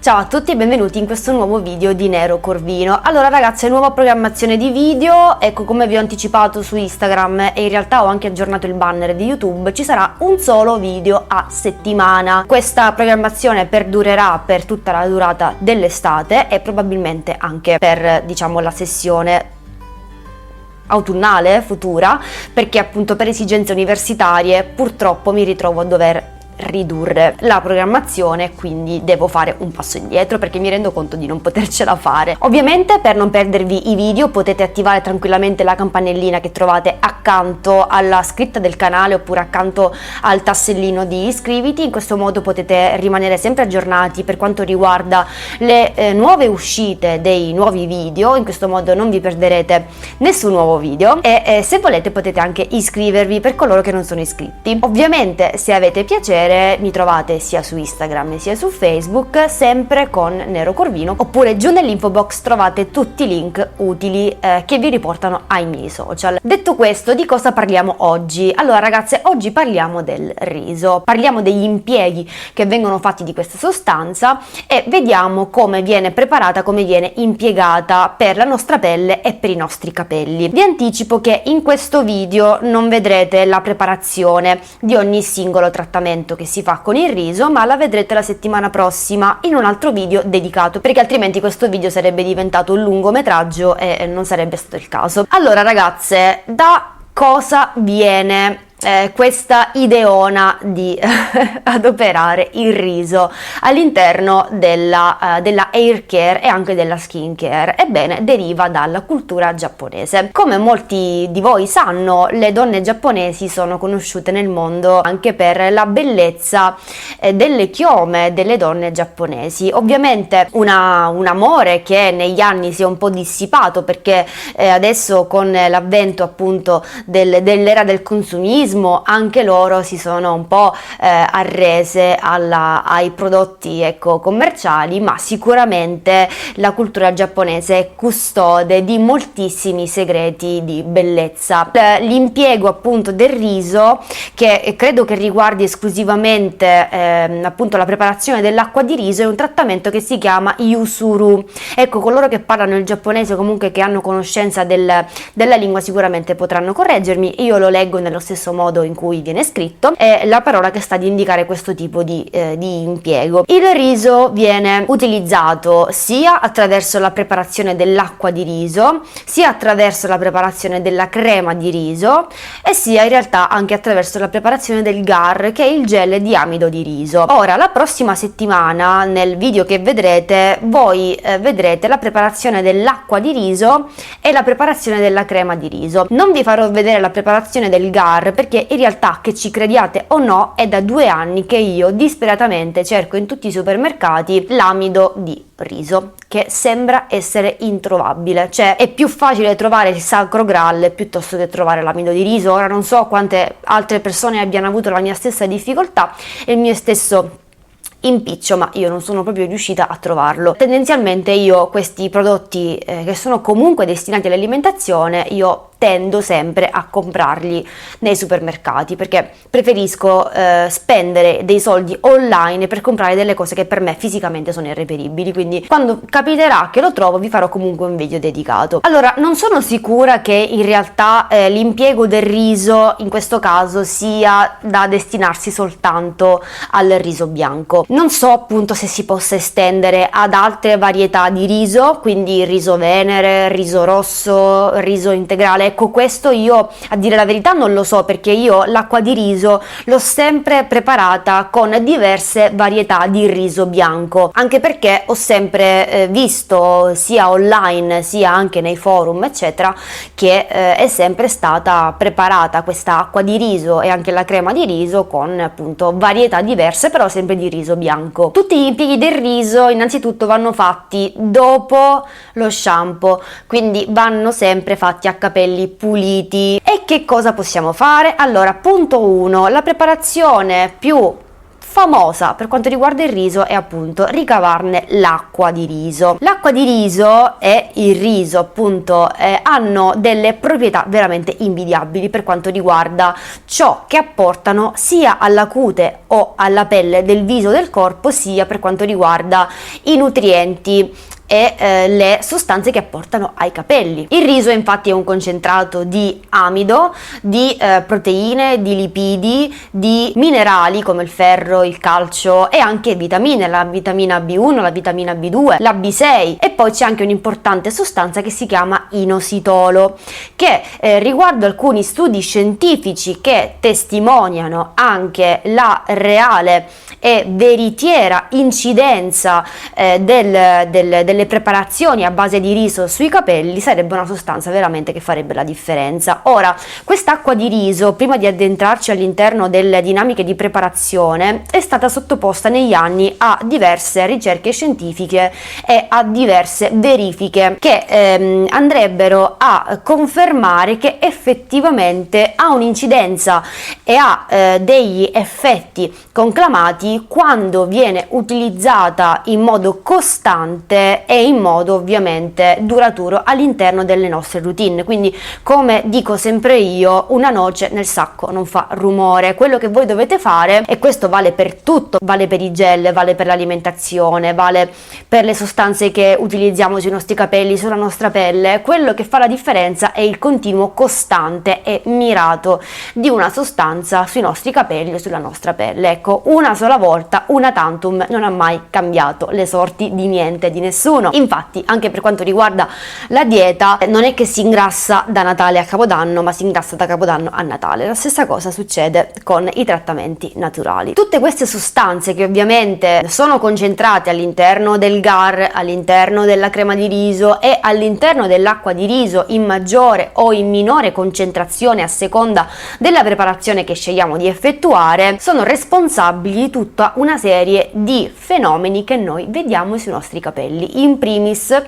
Ciao a tutti e benvenuti in questo nuovo video di Nero Corvino. Allora ragazzi, nuova programmazione di video, ecco, come vi ho anticipato su Instagram e in realtà ho anche aggiornato il banner di YouTube, ci sarà un solo video a settimana. Questa programmazione perdurerà per tutta la durata dell'estate e probabilmente anche per, diciamo, la sessione autunnale futura, perché appunto per esigenze universitarie purtroppo mi ritrovo a dover ridurre la programmazione, quindi devo fare un passo indietro perché mi rendo conto di non potercela fare. Ovviamente, per non perdervi i video, potete attivare tranquillamente la campanellina che trovate accanto alla scritta del canale oppure accanto al tassellino di iscriviti. In questo modo potete rimanere sempre aggiornati per quanto riguarda le nuove uscite dei nuovi video. In questo modo non vi perderete nessun nuovo video e se volete potete anche iscrivervi per coloro che non sono iscritti. Ovviamente, se avete piacere, mi trovate sia su Instagram sia su Facebook sempre con Nero Corvino, oppure giù nell'info box trovate tutti i link utili che vi riportano ai miei social. Detto questo, di cosa parliamo oggi? Allora ragazze, oggi parliamo del riso, parliamo degli impieghi che vengono fatti di questa sostanza e vediamo come viene preparata, come viene impiegata per la nostra pelle e per i nostri capelli. Vi anticipo che in questo video non vedrete la preparazione di ogni singolo trattamento che si fa con il riso, ma la vedrete la settimana prossima in un altro video dedicato, perché altrimenti questo video sarebbe diventato un lungometraggio e non sarebbe stato il caso. Allora ragazze, da cosa viene questa ideona di adoperare il riso all'interno della hair care e anche della skin care? Ebbene, deriva dalla cultura giapponese. Come molti di voi sanno, le donne giapponesi sono conosciute nel mondo anche per la bellezza delle chiome delle donne giapponesi. Ovviamente un amore che negli anni si è un po' dissipato, perché adesso con l'avvento appunto dell'era del consumismo anche loro si sono un po' arrese ai prodotti, ecco, commerciali, ma sicuramente la cultura giapponese è custode di moltissimi segreti di bellezza. L'impiego appunto del riso, che credo che riguardi esclusivamente appunto la preparazione dell'acqua di riso, è un trattamento che si chiama Yusuru. Ecco, coloro che parlano il giapponese, comunque che hanno conoscenza della lingua, sicuramente potranno correggermi. Io lo leggo nello stesso modo in cui viene scritto, è la parola che sta ad indicare questo tipo di impiego. Il riso viene utilizzato sia attraverso la preparazione dell'acqua di riso, sia attraverso la preparazione della crema di riso e sia in realtà anche attraverso la preparazione del GAR, che è il gel di amido di riso. Ora, la prossima settimana nel video che vedrete voi vedrete la preparazione dell'acqua di riso e la preparazione della crema di riso. Non vi farò vedere la preparazione del GAR perché in realtà, che ci crediate o no, è da 2 anni che io disperatamente cerco in tutti i supermercati l'amido di riso, che sembra essere introvabile. Cioè, è più facile trovare il sacro graal piuttosto che trovare l'amido di riso. Ora non so quante altre persone abbiano avuto la mia stessa difficoltà e il mio stesso impiccio, ma io non sono proprio riuscita a trovarlo. Tendenzialmente io questi prodotti che sono comunque destinati all'alimentazione, io tendo sempre a comprarli nei supermercati perché preferisco spendere dei soldi online per comprare delle cose che per me fisicamente sono irreperibili. Quindi quando capiterà che lo trovo vi farò comunque un video dedicato. Allora, non sono sicura che in realtà l'impiego del riso in questo caso sia da destinarsi soltanto al riso bianco. Non so appunto se si possa estendere ad altre varietà di riso, quindi riso venere, riso rosso, riso integrale. Ecco, questo io a dire la verità non lo so, perché io l'acqua di riso l'ho sempre preparata con diverse varietà di riso bianco, anche perché ho sempre visto sia online sia anche nei forum eccetera che è sempre stata preparata questa acqua di riso e anche la crema di riso con appunto varietà diverse, però sempre di riso bianco. Tutti gli impieghi del riso innanzitutto vanno fatti dopo lo shampoo, quindi vanno sempre fatti a capelli puliti. E che cosa possiamo fare? Allora, punto 1, la preparazione più famosa per quanto riguarda il riso è appunto ricavarne l'acqua di riso. L'acqua di riso e il riso appunto hanno delle proprietà veramente invidiabili per quanto riguarda ciò che apportano sia alla cute o alla pelle del viso del corpo, sia per quanto riguarda i nutrienti e le sostanze che apportano ai capelli. Il riso infatti è un concentrato di amido, di proteine, di lipidi, di minerali come il ferro, il calcio e anche vitamine, la vitamina B1, la vitamina B2, la B6, e poi c'è anche un'importante sostanza che si chiama inositolo, che riguardo alcuni studi scientifici che testimoniano anche la reale e veritiera incidenza delle preparazioni a base di riso sui capelli, sarebbe una sostanza veramente che farebbe la differenza. Ora, quest'acqua di riso, prima di addentrarci all'interno delle dinamiche di preparazione, è stata sottoposta negli anni a diverse ricerche scientifiche e a diverse verifiche che andrebbero a confermare che effettivamente ha un'incidenza e ha degli effetti conclamati quando viene utilizzata in modo costante e in modo ovviamente duraturo all'interno delle nostre routine. Quindi, come dico sempre io, una noce nel sacco non fa rumore. Quello che voi dovete fare, e questo vale per tutto, vale per i gel, vale per l'alimentazione, vale per le sostanze che utilizziamo sui nostri capelli, sulla nostra pelle, quello che fa la differenza è il continuo costante e mirato di una sostanza sui nostri capelli o sulla nostra pelle. Ecco, una sola volta, una tantum, non ha mai cambiato le sorti di niente, di nessuno. Infatti, anche per quanto riguarda la dieta, non è che si ingrassa da Natale a Capodanno, ma si ingrassa da Capodanno a Natale. La stessa cosa succede con i trattamenti naturali. Tutte queste sostanze che ovviamente sono concentrate all'interno del GAR, all'interno della crema di riso e all'interno dell'acqua di riso in maggiore o in minore concentrazione a seconda della preparazione che scegliamo di effettuare, sono responsabili di tutta una serie di fenomeni che noi vediamo sui nostri capelli. In primis,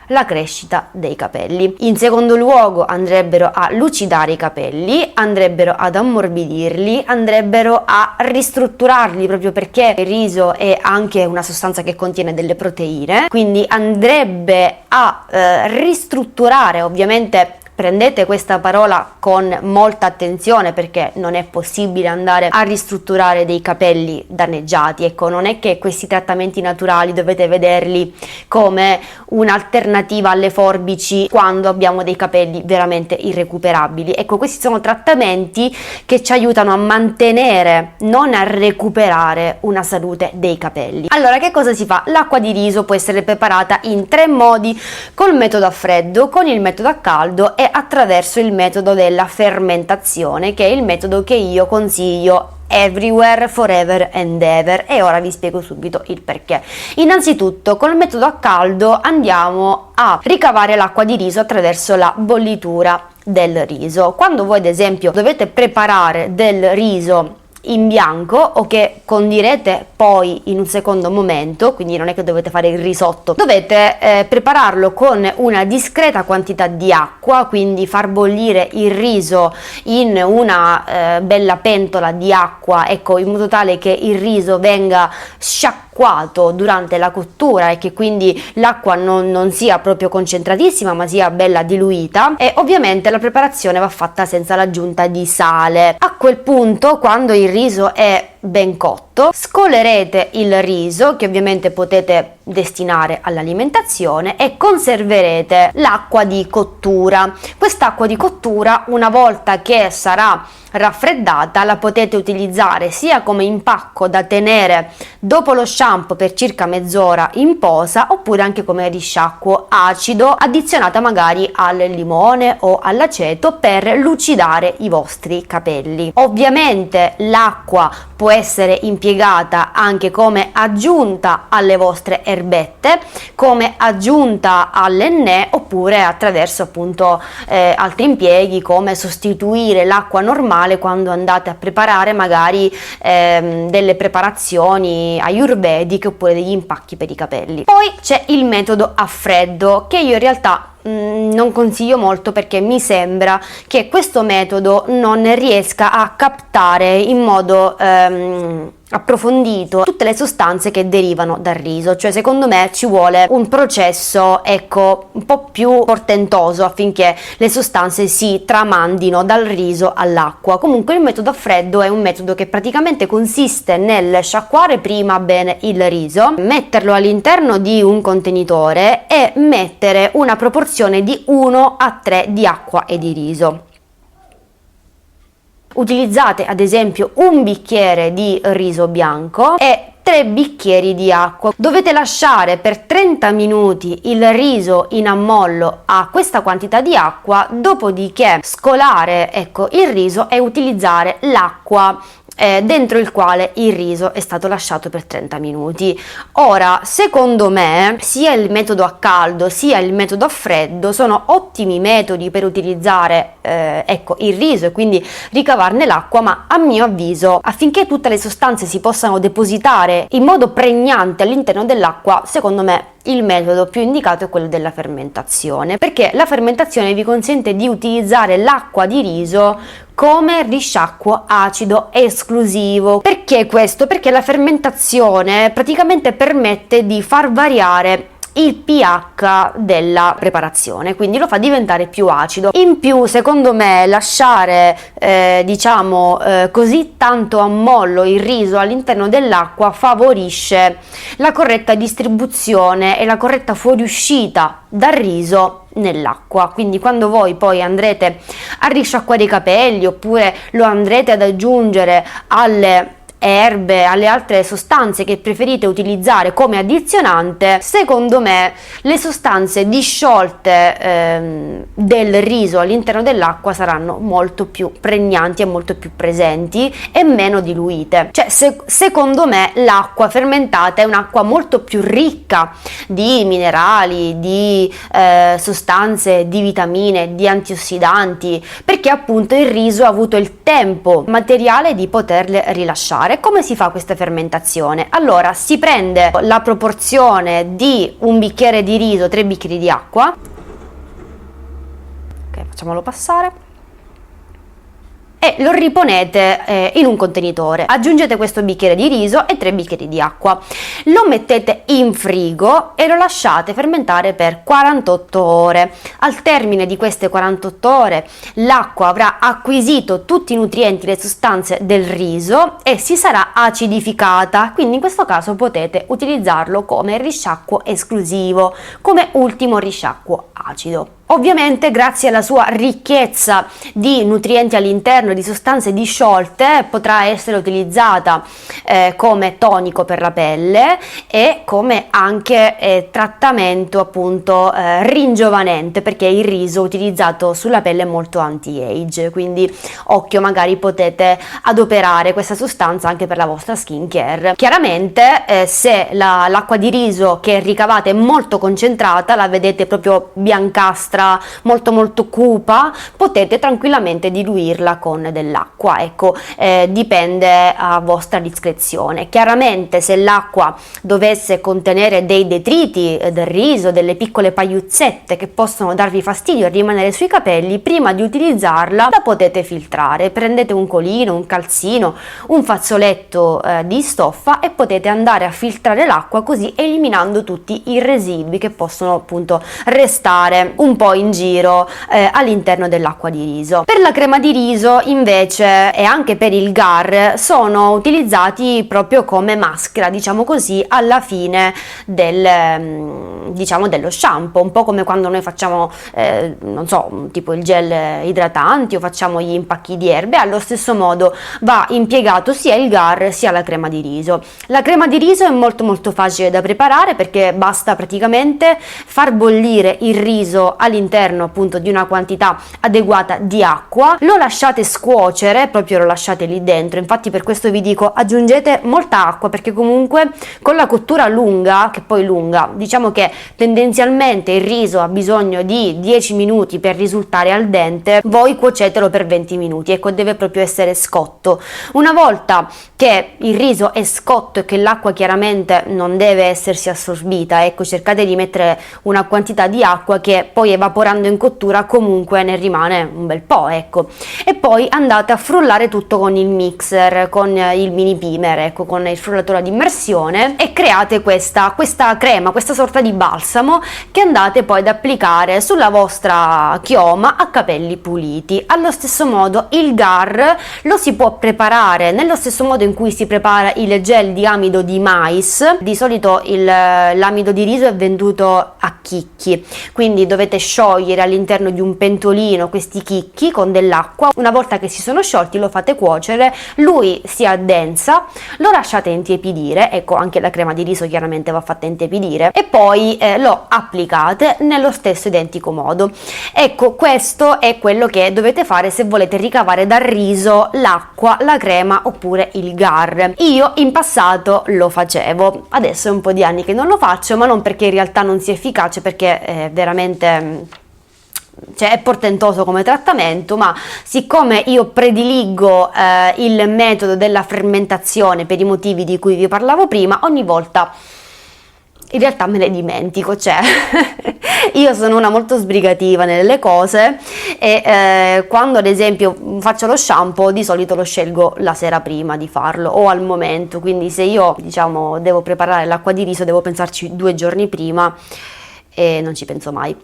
la crescita dei capelli. In secondo luogo andrebbero a lucidare i capelli, andrebbero ad ammorbidirli, andrebbero a ristrutturarli, proprio perché il riso è anche una sostanza che contiene delle proteine, quindi andrebbe a ristrutturare. Ovviamente prendete questa parola con molta attenzione, perché non è possibile andare a ristrutturare dei capelli danneggiati. Ecco, non è che questi trattamenti naturali dovete vederli come un'alternativa alle forbici quando abbiamo dei capelli veramente irrecuperabili. Ecco, questi sono trattamenti che ci aiutano a mantenere, non a recuperare, una salute dei capelli. Allora, che cosa si fa? L'acqua di riso può essere preparata in 3 modi: col metodo a freddo, con il metodo a caldo e attraverso il metodo della fermentazione, che è il metodo che io consiglio everywhere, forever and ever, e ora vi spiego subito il perché. Innanzitutto, col metodo a caldo andiamo a ricavare l'acqua di riso attraverso la bollitura del riso. Quando voi ad esempio dovete preparare del riso in bianco o che condirete poi in un secondo momento, quindi non è che dovete fare il risotto, dovete prepararlo con una discreta quantità di acqua, quindi far bollire il riso in una bella pentola di acqua, ecco, in modo tale che il riso venga sciacquato durante la cottura e che quindi l'acqua non sia proprio concentratissima ma sia bella diluita. E ovviamente la preparazione va fatta senza l'aggiunta di sale. A quel punto, quando il riso è ben cotto, scolerete il riso, che ovviamente potete destinare all'alimentazione, e conserverete l'acqua di cottura. Quest'acqua di cottura, una volta che sarà raffreddata, la potete utilizzare sia come impacco da tenere dopo lo shampoo per circa mezz'ora in posa, oppure anche come risciacquo acido addizionata magari al limone o all'aceto per lucidare i vostri capelli. Ovviamente l'acqua può essere impiegata anche come aggiunta alle vostre erbette, come aggiunta all'ennè, oppure attraverso appunto altri impieghi, come sostituire l'acqua normale quando andate a preparare magari delle preparazioni ayurvediche oppure degli impacchi per i capelli. Poi c'è il metodo a freddo, che io in realtà non consiglio molto, perché mi sembra che questo metodo non riesca a captare in modo approfondito tutte le sostanze che derivano dal riso, cioè secondo me ci vuole un processo, ecco, un po' più portentoso affinché le sostanze si tramandino dal riso all'acqua. Comunque il metodo a freddo è un metodo che praticamente consiste nel sciacquare prima bene il riso, metterlo all'interno di un contenitore e mettere una proporzione di 1 a 3 di acqua e di riso. Utilizzate ad esempio un bicchiere di riso bianco e 3 bicchieri di acqua. Dovete lasciare per 30 minuti il riso in ammollo a questa quantità di acqua, dopodiché scolare, ecco, il riso e utilizzare l'acqua dentro il quale il riso è stato lasciato per 30 minuti. Ora, secondo me, sia il metodo a caldo sia il metodo a freddo sono ottimi metodi per utilizzare ecco, il riso e quindi ricavarne l'acqua, ma a mio avviso, affinché tutte le sostanze si possano depositare in modo pregnante all'interno dell'acqua, secondo me il metodo più indicato è quello della fermentazione, perché la fermentazione vi consente di utilizzare l'acqua di riso come risciacquo acido esclusivo. Perché questo? Perché la fermentazione praticamente permette di far variare il pH della preparazione, quindi lo fa diventare più acido. In più, secondo me, lasciare così tanto a mollo il riso all'interno dell'acqua favorisce la corretta distribuzione e la corretta fuoriuscita dal riso nell'acqua. Quindi quando voi poi andrete a risciacquare i capelli oppure lo andrete ad aggiungere alle erbe, alle altre sostanze che preferite utilizzare come addizionante, secondo me le sostanze disciolte del riso all'interno dell'acqua saranno molto più pregnanti e molto più presenti e meno diluite. Cioè secondo me l'acqua fermentata è un'acqua molto più ricca di minerali, di sostanze, di vitamine, di antiossidanti, perché appunto il riso ha avuto il tempo materiale di poterle rilasciare. Come si fa questa fermentazione? Allora, si prende la proporzione di un bicchiere di riso, 3 bicchieri di acqua. Ok, facciamolo passare. E lo riponete in un contenitore. Aggiungete questo bicchiere di riso e 3 bicchieri di acqua. Lo mettete in frigo e lo lasciate fermentare per 48 ore. Al termine di queste 48 ore l'acqua avrà acquisito tutti i nutrienti, le sostanze del riso e si sarà acidificata. Quindi in questo caso potete utilizzarlo come risciacquo esclusivo, come ultimo risciacquo acido. Ovviamente grazie alla sua ricchezza di nutrienti all'interno e di sostanze disciolte potrà essere utilizzata come tonico per la pelle e come anche trattamento appunto ringiovanente, perché il riso utilizzato sulla pelle è molto anti-age, quindi occhio, magari potete adoperare questa sostanza anche per la vostra skin care. Chiaramente se l'acqua di riso che ricavate è molto concentrata, la vedete proprio biancastra, molto cupa, potete tranquillamente diluirla con dell'acqua. Ecco, dipende a vostra discrezione. Chiaramente se l'acqua dovesse contenere dei detriti del riso, delle piccole pagliuzzette che possono darvi fastidio e rimanere sui capelli, prima di utilizzarla la potete filtrare. Prendete un colino, un calzino, un fazzoletto di stoffa e potete andare a filtrare l'acqua, così eliminando tutti i residui che possono appunto restare un po' in giro all'interno dell'acqua di riso. Per la crema di riso invece e anche per il GAR sono utilizzati proprio come maschera, diciamo così, alla fine dello shampoo, un po' come quando noi facciamo non so, tipo il gel idratanti o facciamo gli impacchi di erbe. Allo stesso modo va impiegato sia il GAR sia la crema di riso. La crema di riso è molto facile da preparare, perché basta praticamente far bollire il riso all'interno appunto di una quantità adeguata di acqua, lo lasciate scuocere, proprio lo lasciate lì dentro. Infatti per questo vi dico aggiungete molta acqua, perché comunque con la cottura lunga, che poi lunga, diciamo che tendenzialmente il riso ha bisogno di 10 minuti per risultare al dente, voi cuocetelo per 20 minuti, ecco, deve proprio essere scotto. Una volta che il riso è scotto e che l'acqua chiaramente non deve essersi assorbita, ecco, cercate di mettere una quantità di acqua che poi evaporando in cottura comunque ne rimane un bel po', ecco. E poi andate a frullare tutto con il mixer, con il mini pimer, ecco, con il frullatore ad immersione, e create questa crema, questa sorta di balsamo che andate poi ad applicare sulla vostra chioma a capelli puliti. Allo stesso modo il GAR lo si può preparare nello stesso modo in cui si prepara il gel di amido di mais. Di solito l'amido di riso è venduto a chicchi, quindi dovete sciogliere all'interno di un pentolino questi chicchi con dell'acqua. Una volta che si sono sciolti lo fate cuocere, lui si addensa, lo lasciate intiepidire, ecco, anche la crema di riso chiaramente va fatta intiepidire, e poi lo applicate nello stesso identico modo. Ecco, questo è quello che dovete fare se volete ricavare dal riso l'acqua, la crema oppure il GAR. Io in passato lo facevo, adesso è un po' di anni che non lo faccio, ma non perché in realtà non sia efficace, perché è veramente, cioè, è portentoso come trattamento, ma siccome io prediligo il metodo della fermentazione per i motivi di cui vi parlavo prima, ogni volta in realtà me ne dimentico, cioè io sono una molto sbrigativa nelle cose, e quando ad esempio faccio lo shampoo di solito lo scelgo la sera prima di farlo o al momento, quindi se io, diciamo, devo preparare l'acqua di riso devo pensarci 2 giorni prima e non ci penso mai.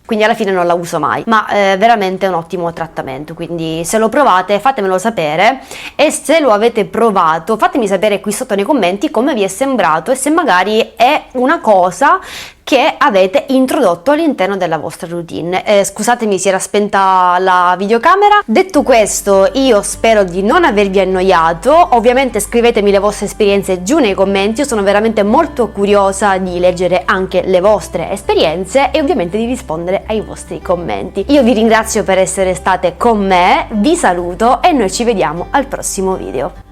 Quindi alla fine non la uso mai, ma veramente è un ottimo trattamento, quindi se lo provate fatemelo sapere, e se lo avete provato fatemi sapere qui sotto nei commenti come vi è sembrato e se magari è una cosa che avete introdotto all'interno della vostra routine. Scusatemi, si era spenta la videocamera. Detto questo, io spero di non avervi annoiato. Ovviamente scrivetemi le vostre esperienze giù nei commenti, io sono veramente molto curiosa di leggere anche le vostre esperienze e ovviamente di rispondere ai vostri commenti. Io vi ringrazio per essere state con me, vi saluto e noi ci vediamo al prossimo video.